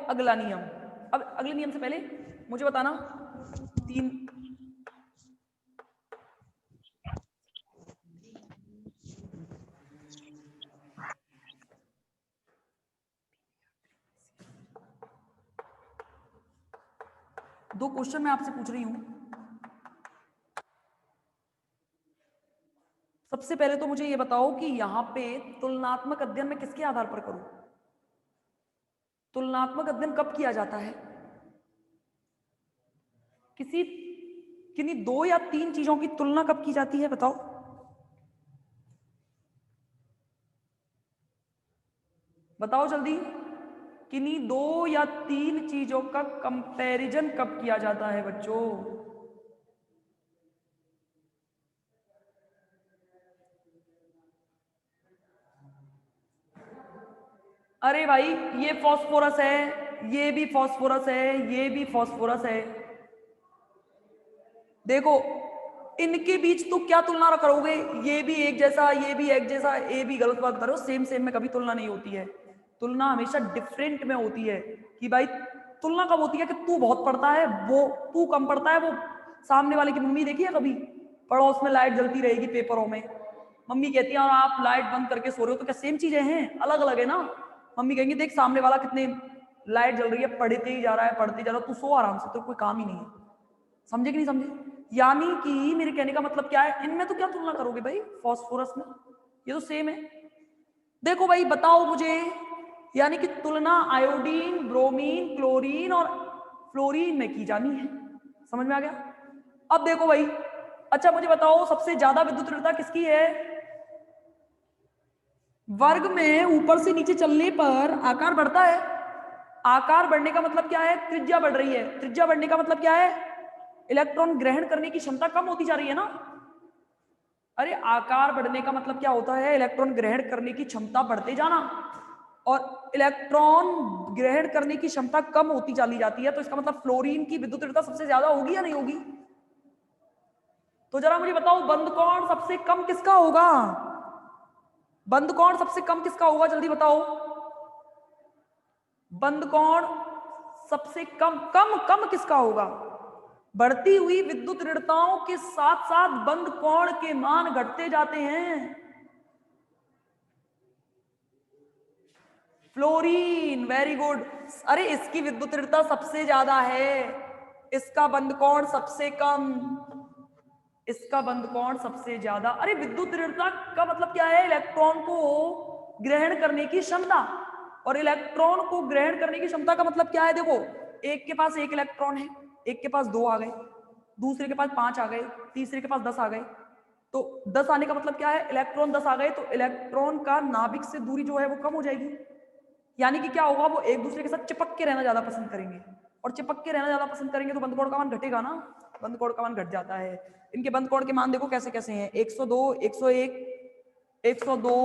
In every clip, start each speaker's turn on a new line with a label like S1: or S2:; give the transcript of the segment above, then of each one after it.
S1: अगला नियम। अब अगले नियम से पहले मुझे बताना 3 2 क्वेश्चन मैं आपसे पूछ रही हूं। सबसे पहले तो मुझे ये बताओ कि यहां पे तुलनात्मक अध्ययन में किसके आधार पर करूं? तुलनात्मक अध्ययन कब किया जाता है? किन्हीं 2 या 3 चीजों की तुलना कब की जाती है बताओ? बताओ जल्दी। किन्हीं 2 या 3 चीजों का कंपैरिजन कब किया जाता है बच्चों? अरे भाई, ये फास्फोरस है, ये भी फास्फोरस है, ये भी फास्फोरस है। देखो, इनके बीच तो क्या तुलना करोगे? ये भी एक जैसा, ये भी एक जैसा, ये भी गलत बात करो। सेम सेम में कभी तुलना नहीं होती है। तुलना हमेशा डिफरेंट में होती है। कि भाई तुलना कब होती है? कि तू बहुत पढ़ता है, वो तू कम पढ़ता है। वो सामने वाले की मम्मी देखी है कभी? पड़ोस में लाइट जलती रहेगी पेपरों में, मम्मी कहती है और आप लाइट बंद करके सो रहे हो, तो क्या सेम चीजें हैं? अलग अलग है ना। मम्मी कहेंगे देख सामने वाला कितने लाइट जल रही है, पढ़ते ही जा रहा है, पढ़ते जा रहा है, तू सो आराम से, तो कोई काम ही नहीं है। समझे कि नहीं समझे? यानी कि मेरे कहने का मतलब क्या है, इनमें तो क्या तुलना करोगे भाई फास्फोरस में, ये तो सेम है। देखो भाई बताओ मुझे, यानी कि तुलना आयोडीन, ब्रोमीन, क्लोरीन और फ्लोरीन में की जानी है। समझ में आ गया? अब देखो भाई, अच्छा मुझे बताओ सबसे ज्यादा विद्युत ऋणता किसकी है? वर्ग में ऊपर से नीचे चलने पर आकार बढ़ता है। आकार बढ़ने का मतलब क्या है? त्रिज्या बढ़ रही है। त्रिज्या बढ़ने का मतलब क्या है? इलेक्ट्रॉन ग्रहण करने की क्षमता कम होती जा रही है ना। अरे आकार बढ़ने का मतलब क्या होता है? इलेक्ट्रॉन ग्रहण करने की क्षमता बढ़ते जाना। और इलेक्ट्रॉन ग्रहण करने की क्षमता कम होती चली जाती है, तो इसका मतलब फ्लोरीन की विद्युत ऋणता सबसे ज्यादा होगी या नहीं होगी? तो जरा मुझे बताओ बंद कोण सबसे कम किसका होगा? बंद कोण सबसे कम किसका होगा? जल्दी बताओ। बंद कोण सबसे कम कम कम किसका होगा? बढ़ती हुई विद्युत ऋणताओं के साथ साथ बंद कोण के मान घटते जाते हैं। Fluorine, very good. अरे इसकी विद्युत ऋणता सबसे ज्यादा है, इसका बंद कोण सबसे कम, इसका बंद कोण सबसे ज्यादा। अरे विद्युत ऋणता का मतलब क्या है? इलेक्ट्रॉन को ग्रहण करने की क्षमता। और इलेक्ट्रॉन को ग्रहण करने की क्षमता का मतलब क्या है? देखो, एक के पास 1 इलेक्ट्रॉन है, एक के पास 2 आ गए, दूसरे के पास 5 आ गए, तीसरे के पास 10 आ गए। तो 10 आने का मतलब क्या है? इलेक्ट्रॉन 10 आ गए, तो इलेक्ट्रॉन का नाभिक से दूरी जो है वो कम हो जाएगी। यानी कि क्या होगा? वो एक दूसरे के साथ चिपक के रहना ज्यादा पसंद करेंगे, और चिपक के रहना ज्यादा पसंद करेंगे तो बंद कोण का मान घटेगा ना। बंद कोण का मान घट जाता है। इनके बंद कोण के मान देखो कैसे कैसे हैं: 102, 101, 102,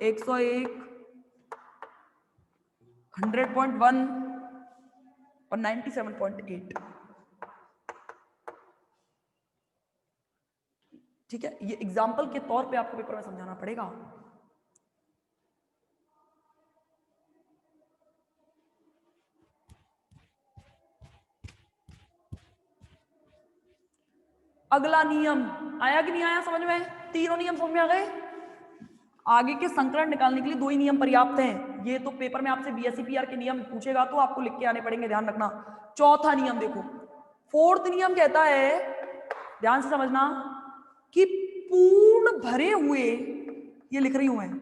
S1: 101, 100.1 और 97.8। ठीक है, ये एग्जाम्पल के तौर पे आपको पेपर में समझाना पड़ेगा। अगला नियम आया कि नहीं आया समझ में? तीनों नियम समझ में आ गए? आगे के संकलन निकालने के लिए 2 ही नियम पर्याप्त हैं। ये तो पेपर में आपसे बीएससीपीआर के नियम पूछेगा तो आपको लिख के आने पड़ेंगे, ध्यान रखना। चौथा नियम देखो, फोर्थ नियम कहता है, ध्यान से समझना, कि पूर्ण भरे हुए, ये लिख रही हूं मैं,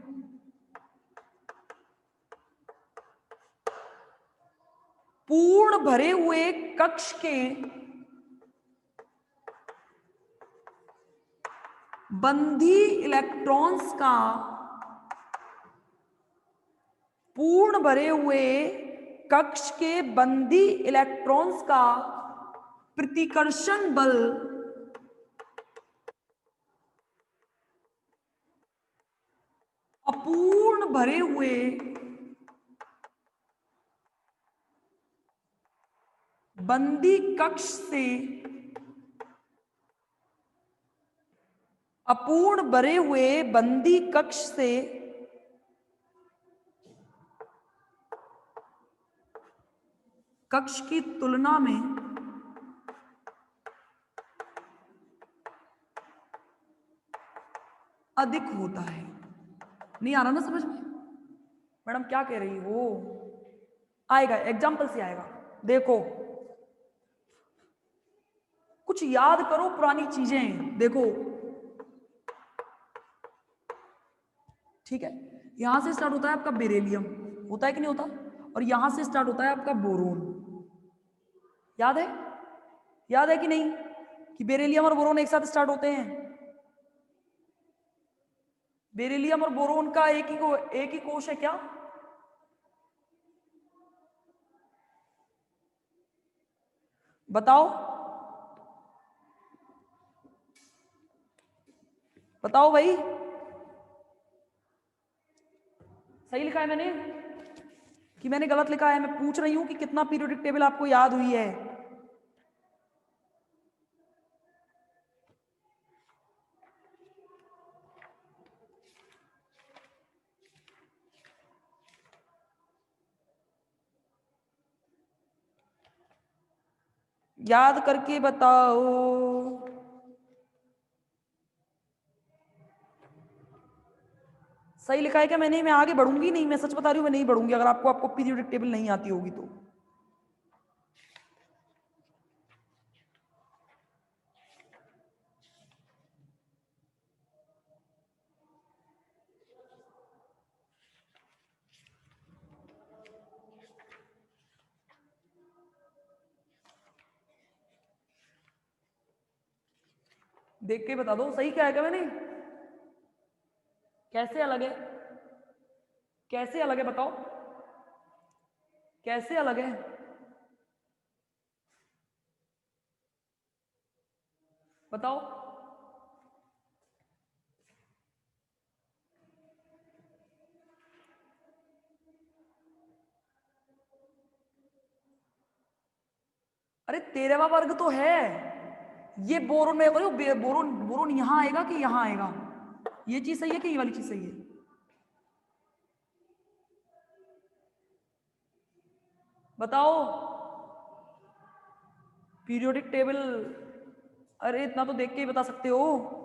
S1: पूर्ण भरे हुए कक्ष के बंधी इलेक्ट्रॉन्स का, पूर्ण भरे हुए कक्ष के बंधी इलेक्ट्रॉन्स का प्रतिकर्षण बल अपूर्ण भरे हुए बंदी कक्ष से, अपूर्ण भरे हुए बंदी कक्ष से कक्ष की तुलना में अधिक होता है। नहीं आ रहा ना समझ में? मैडम क्या कह रही हो? आएगा, एग्जाम्पल से आएगा। देखो, कुछ याद करो पुरानी चीजें। देखो, ठीक है, यहां से स्टार्ट होता है आपका बेरिलियम, होता है कि नहीं होता? और यहां से स्टार्ट होता है आपका बोरोन। याद है? याद है कि नहीं कि बेरिलियम और बोरोन एक साथ स्टार्ट होते हैं? बेरिलियम और बोरोन का एक ही कोश है क्या? बताओ, बताओ भाई। सही लिखा है मैंने कि मैंने गलत लिखा है? मैं पूछ रही हूं कि कितना पीरियोडिक टेबल आपको याद हुई है। याद करके बताओ। सही लिखा है क्या मैंने? मैं आगे बढ़ूंगी नहीं, मैं सच बता रही हूं, मैं नहीं बढ़ूंगी अगर आपको पीरियोडिक टेबल नहीं आती होगी तो। देख के बता दो सही क्या है क्या मैंने? कैसे अलग है? कैसे अलग है बताओ? कैसे अलग है? बताओ। अरे 13वां वर्ग तो है ये। बोरोन में बोरोन बोरोन यहां आएगा कि यहां आएगा? ये चीज सही है कि ये वाली चीज सही है? बताओ। पीरियोडिक टेबल, अरे इतना तो देख के ही बता सकते हो।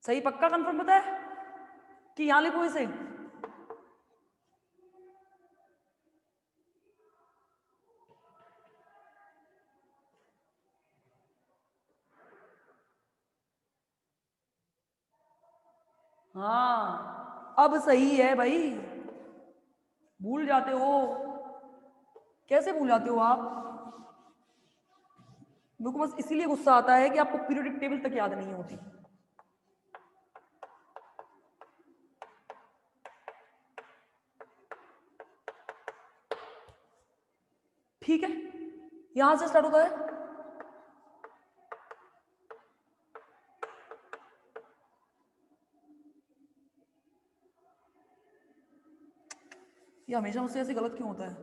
S1: सही पक्का कंफर्म पता है कि यहां लिखो इसे? हाँ अब सही है भाई। भूल जाते हो? कैसे भूल जाते हो आप? मेरे को बस इसीलिए गुस्सा आता है कि आपको पीरियोडिक टेबल तक याद नहीं होती। ठीक है, यहां से स्टार्ट होता है। ये हमेशा मुझसे ऐसे गलत क्यों होता है?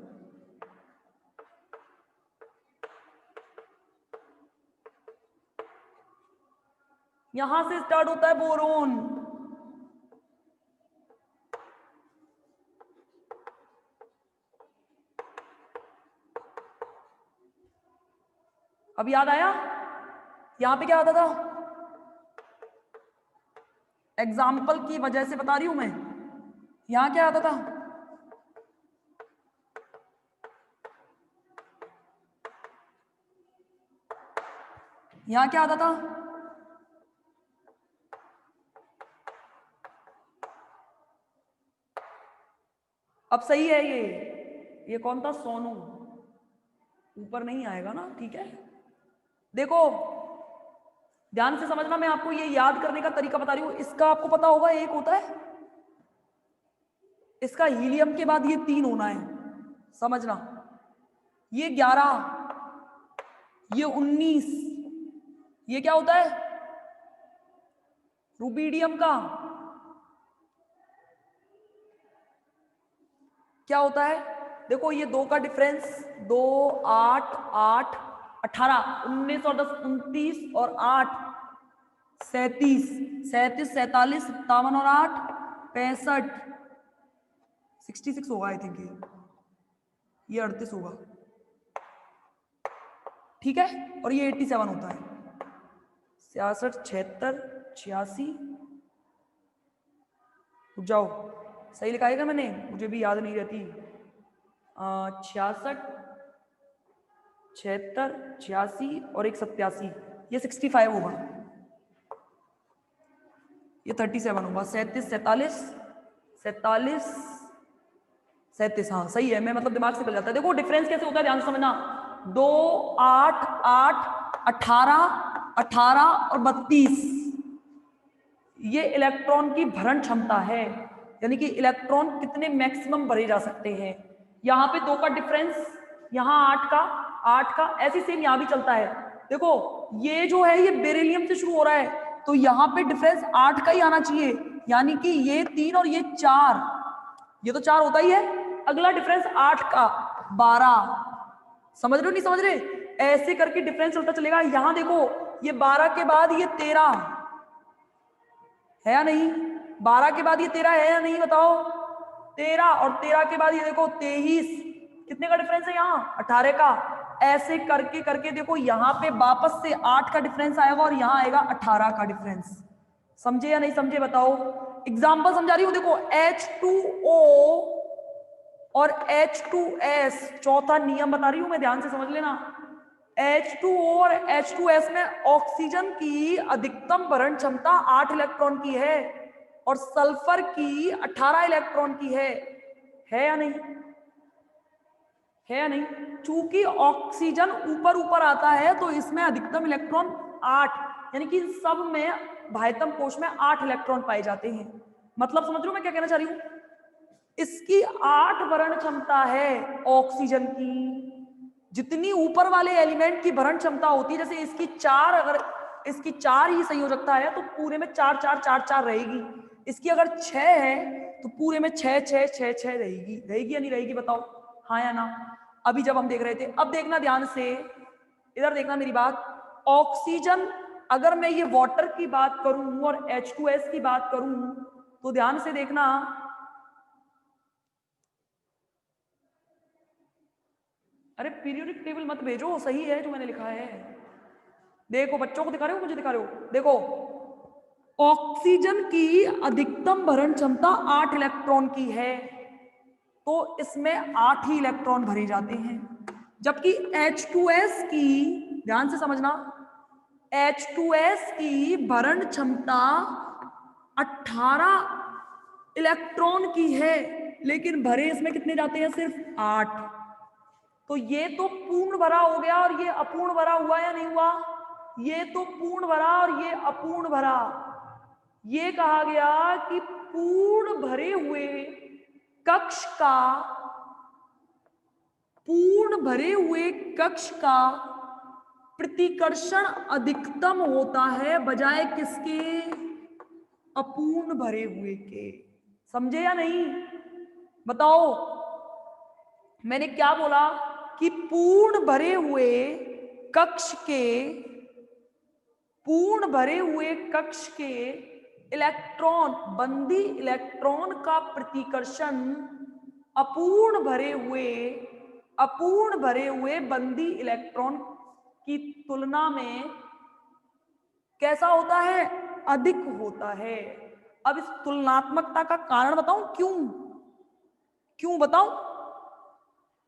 S1: यहां से स्टार्ट होता है बोरोन। अब याद आया? यहां पे क्या आता था? एग्जाम्पल की वजह से बता रही हूं मैं। यहां क्या आता था? यहां क्या आता था? अब सही है ये कौन था? सोनू। ऊपर नहीं आएगा ना, ठीक है। देखो, ध्यान से समझना, मैं आपको ये याद करने का तरीका बता रही हूं। इसका आपको पता होगा एक होता है, इसका हीलियम के बाद ये 3 होना है, समझना। ये 11, ये 19, ये क्या होता है? रुबीडियम का क्या होता है? देखो ये 2 का डिफरेंस, 2 8 8 18, 19 और 10 29 और 8 37, 37 47 57 और 8 65, 66 होगा आई थिंक ये 38 होगा, ठीक है। और ये 87 होता है, 66 76 86, रुक जाओ सही लिखा है क्या मैंने, मुझे भी याद नहीं रहती। 66 76 86 और एक 87, ये 65 होगा, ये 37 होगा, 37 47 47 37, हाँ सही है। मैं मतलब दिमाग से निकल जाता है। देखो डिफरेंस कैसे होता है, ध्यान से समझना। 2 8 8 18 18 और 32, ये इलेक्ट्रॉन की भरण क्षमता है, यानी कि इलेक्ट्रॉन कितने मैक्सिमम भरे जा सकते हैं। यहाँ पे 2 का डिफरेंस, यहाँ 8 का ऐसे सेम यहाँ भी चलता है। देखो ये जो है ये बेरिलियम से शुरू हो रहा है, तो यहाँ पे डिफरेंस 8 का ही आना चाहिए, यानी कि ये 3 और ये 4, ये तो 4 होता ही है। अगला डिफरेंस 8 का 12, समझ रहे हो नहीं समझ रहे, ऐसे करके डिफरेंस चलता चलेगा। यहां देखो ये 12 के बाद ये 13 है या नहीं, 12 के बाद ये 13 है या नहीं बताओ, 13, और 13 के बाद ये देखो 23, कितने का डिफरेंस है यहाँ, 18 का। ऐसे करके करके देखो यहाँ पे वापस से 8 का डिफरेंस आएगा और यहाँ आएगा 18 का डिफरेंस। समझे या नहीं समझे बताओ। एग्जाम्पल समझा रही हूं, देखो H2O और H2S, चौथा नियम बता रही हूं मैं, ध्यान से समझ लेना। H2O और H2S में ऑक्सीजन की अधिकतम भरण क्षमता 8 इलेक्ट्रॉन की है और सल्फर की 18 इलेक्ट्रॉन की है या नहीं, है या नहीं। चूंकि ऑक्सीजन ऊपर ऊपर आता है तो इसमें अधिकतम इलेक्ट्रॉन 8, यानी कि सब में बाह्यतम कोश में 8 इलेक्ट्रॉन पाए जाते हैं। मतलब समझ रहे हो मैं क्या कहना चाह रही हूं, इसकी 8 भरण क्षमता है ऑक्सीजन की। जितनी ऊपर वाले एलिमेंट की भरण क्षमता होती है, जैसे इसकी 4, अगर इसकी 4 ही संयोजकता है तो पूरे में 4 4 4 4 रहेगी। इसकी अगर 6 है तो पूरे में 6 6 6 6 रहेगी, रहेगी या नहीं रहेगी बताओ, हाँ या ना। अभी जब हम देख रहे थे, अब देखना ध्यान से, इधर देखना मेरी बात। ऑक्सीजन, अगर मैं ये वाटर की बात करूं और H2S की बात करूं तो ध्यान से देखना, अरे पीरियोडिक टेबल मत भेजो, सही है जो मैंने लिखा है। देखो बच्चों को दिखा रहे हो, मुझे दिखा रहे हो, देखो ऑक्सीजन की अधिकतम भरण क्षमता 8 इलेक्ट्रॉन की है, तो इसमें 8 ही इलेक्ट्रॉन भरे जाते हैं। जबकि H2S की, ध्यान से समझना, H2S की भरण क्षमता 18 इलेक्ट्रॉन की है, लेकिन भरे इसमें कितने जाते हैं, सिर्फ 8। तो ये तो पूर्ण भरा हो गया और ये अपूर्ण भरा हुआ या नहीं हुआ, ये तो पूर्ण भरा और ये अपूर्ण भरा। ये कहा गया कि पूर्ण भरे हुए कक्ष का, पूर्ण भरे हुए कक्ष का प्रतिकर्षण अधिकतम होता है बजाय किसके, अपूर्ण भरे हुए के। समझे या नहीं बताओ, मैंने क्या बोला कि पूर्ण भरे हुए कक्ष के, पूर्ण भरे हुए कक्ष के इलेक्ट्रॉन, बंदी इलेक्ट्रॉन का प्रतिकर्षण अपूर्ण भरे हुए बंदी इलेक्ट्रॉन की तुलना में कैसा होता है, अधिक होता है। अब इस तुलनात्मकता का कारण बताऊं, क्यों बताऊं।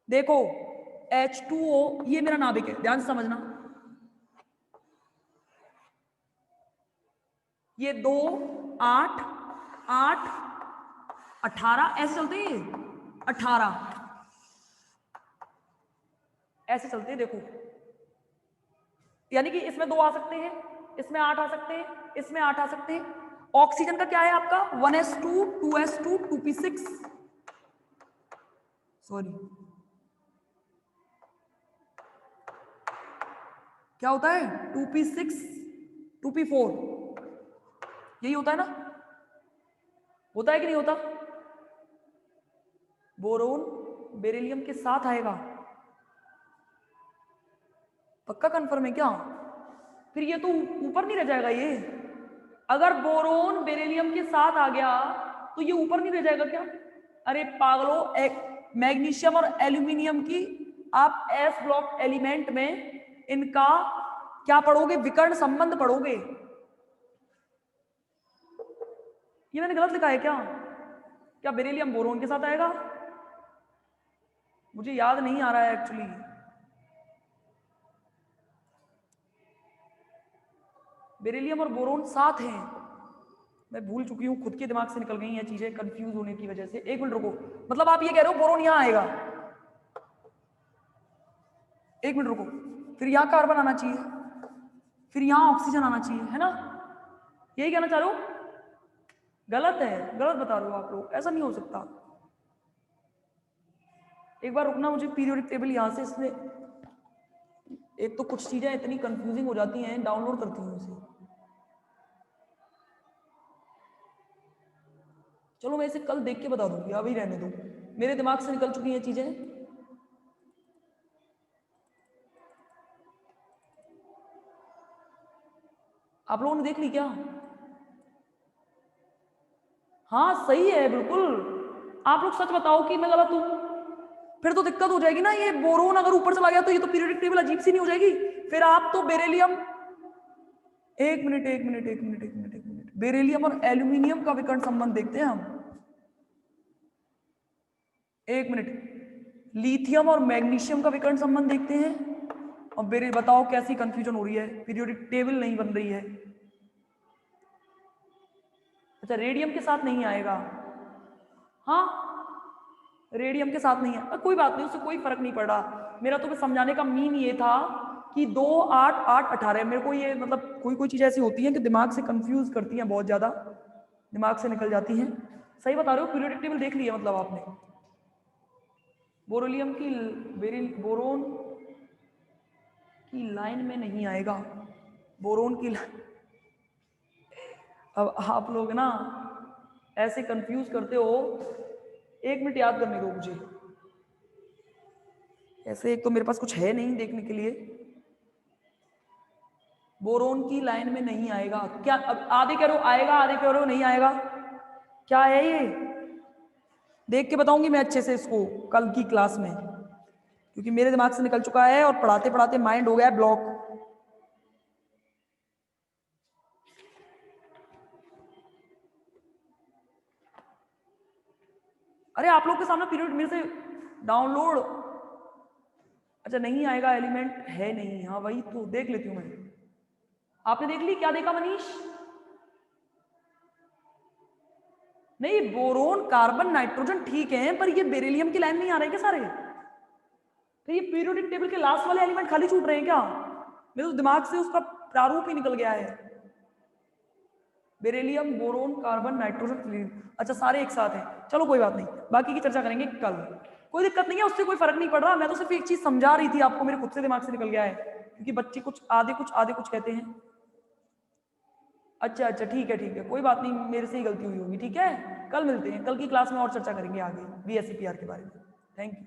S1: देखो H2O ये मेरा नाभिक है, ध्यान से समझना, ये 2 8 8 18 ऐसे चलते हैं, 18 ऐसे चलते हैं। देखो यानी कि इसमें 2 आ सकते हैं, इसमें 8 आ सकते हैं, इसमें 8 आ सकते हैं। ऑक्सीजन का क्या है आपका 1s2 2s2 2p6, सॉरी क्या होता है 2p6 2p4, यही होता है ना, होता है कि नहीं होता। बोरोन बेरिलियम के साथ आएगा, पक्का कंफर्म है क्या? फिर ये तो ऊपर नहीं रह जाएगा ये? अगर बोरोन बेरिलियम के साथ आ गया तो ये ऊपर नहीं रह जाएगा क्या? अरे पागलो, मैग्नीशियम और एल्यूमिनियम की आप एस ब्लॉक एलिमेंट में इनका क्या पढ़ोगे? विकर्ण संबंध पढ़ोगे। ये मैंने गलत लिखा है क्या? क्या बेरिलियम बोरोन के साथ आएगा? मुझे याद नहीं आ रहा है एक्चुअली। बेरिलियम और बोरोन साथ हैं, मैं भूल चुकी हूँ, खुद के दिमाग से निकल गई हैं चीजें कंफ्यूज होने की वजह से। एक मिनट रुको, मतलब आप ये कह रहे हो बोरोन यहां आएगा? एक मिनट रुको, फिर यहां कार्बन आना चाहिए, फिर यहां ऑक्सीजन आना चाहिए, है ना? यही कहना चाह रहे हो? गलत है, गलत बता रहे हो आप लोग, ऐसा नहीं हो सकता। एक बार रुकना, मुझे पीरियोडिक टेबल यहां से, इसमें एक तो कुछ चीजें इतनी कंफ्यूजिंग हो जाती हैं, डाउनलोड करती हूँ इसे। चलो मैं इसे कल देख के बता दूंगी, अभी रहने दो, मेरे दिमाग से निकल चुकी हैं चीजें। आप लोगों ने देख ली क्या? हाँ सही है बिल्कुल। आप लोग सच बताओ कि मैं गलत हूं, फिर तो दिक्कत हो जाएगी ना। ये बोरोन अगर ऊपर चला गया तो ये तो पीरियोडिक टेबल अजीब सी नहीं हो जाएगी? फिर आप तो बेरिलियम, एक मिनट एक मिनट एक मिनट एक मिनट एक मिनट, बेरिलियम और एल्यूमिनियम का विकर्ण संबंध देखते हैं हम। एक मिनट, लिथियम और मैग्नीशियम का विकर्ण संबंध देखते हैं। और बताओ कैसी कंफ्यूजन हो रही है, पीरियोडिक टेबल नहीं बन रही है। अच्छा रेडियम के साथ नहीं आएगा? हाँ रेडियम के साथ नहीं है, कोई बात नहीं, उससे कोई फर्क नहीं पड़ रहा। मेरा तो समझाने का मीन ये था कि 2 8 8 18, मेरे को ये मतलब कोई कोई चीज़ ऐसी होती है कि दिमाग से कंफ्यूज करती हैं, बहुत ज़्यादा दिमाग से निकल जाती हैं। सही बता रहे हो, पीरियोडिक टेबल देख लिया मतलब आपने? बोरोलियम की बोरोन की लाइन में नहीं आएगा, बोरोन की अब आप लोग ना ऐसे कंफ्यूज करते हो, एक मिनट याद करने दो मुझे। ऐसे एक तो मेरे पास कुछ है नहीं देखने के लिए। बोरोन की लाइन में नहीं आएगा क्या? अब आधे कह रहे हो आएगा, आधे कह रहे हो नहीं आएगा, क्या है ये? देख के बताऊंगी मैं अच्छे से इसको कल की क्लास में, क्योंकि मेरे दिमाग से निकल चुका है और पढ़ाते पढ़ाते माइंड हो गया है ब्लॉक। अरे आप लोग के सामने पीरियड मेरे से डाउनलोड, अच्छा नहीं आएगा, एलिमेंट है नहीं, हाँ वही तो देख लेती हूँ मैं। आपने देख ली? क्या देखा मनीष? नहीं बोरोन कार्बन नाइट्रोजन ठीक है, पर ये बेरिलियम की लाइन नहीं आ रहे क्या सारे? तो ये पीरियोडिक टेबल के लास्ट वाले एलिमेंट खाली छूट रहे हैं क्या? मेरे तो दिमाग से उसका प्रारूप ही निकल गया है। बेरिलियम बोरोन कार्बन नाइट्रोजन, अच्छा सारे एक साथ हैं। चलो कोई बात नहीं, बाकी की चर्चा करेंगे कल, कोई दिक्कत नहीं है, उससे कोई फर्क नहीं पड़ रहा। मैं तो सिर्फ एक चीज समझा रही थी आपको, मेरे खुद से दिमाग से निकल गया है, क्योंकि बच्चे कुछ आधे कुछ कहते हैं। अच्छा अच्छा ठीक है कोई बात नहीं, मेरे से ही गलती हुई होगी, ठीक है। कल मिलते हैं, कल की क्लास में और चर्चा करेंगे आगे VSEPR के बारे में। Thank you.